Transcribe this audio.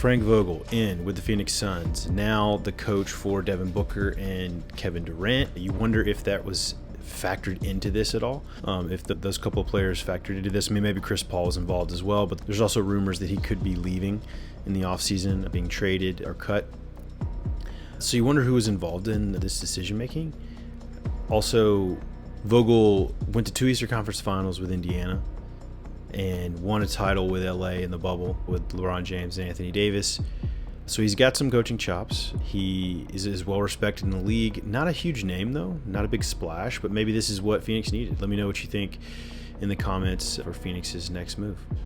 Frank Vogel in with the Phoenix Suns, now the coach for Devin Booker and Kevin Durant. You wonder if that was factored into this at all, if those couple of players factored into this. I mean, maybe Chris Paul was involved as well, but there's also rumors that he could be leaving in the offseason, being traded or cut. So you wonder who was involved in this decision making. Also, Vogel went to 2 Eastern Conference Finals with Indiana and won a title with LA in the bubble with LeBron James and Anthony Davis. So he's got some coaching chops. He is well respected in the league. Not a huge name though, not a big splash, but maybe this is what Phoenix needed. Let me know what you think in the comments for Phoenix's next move.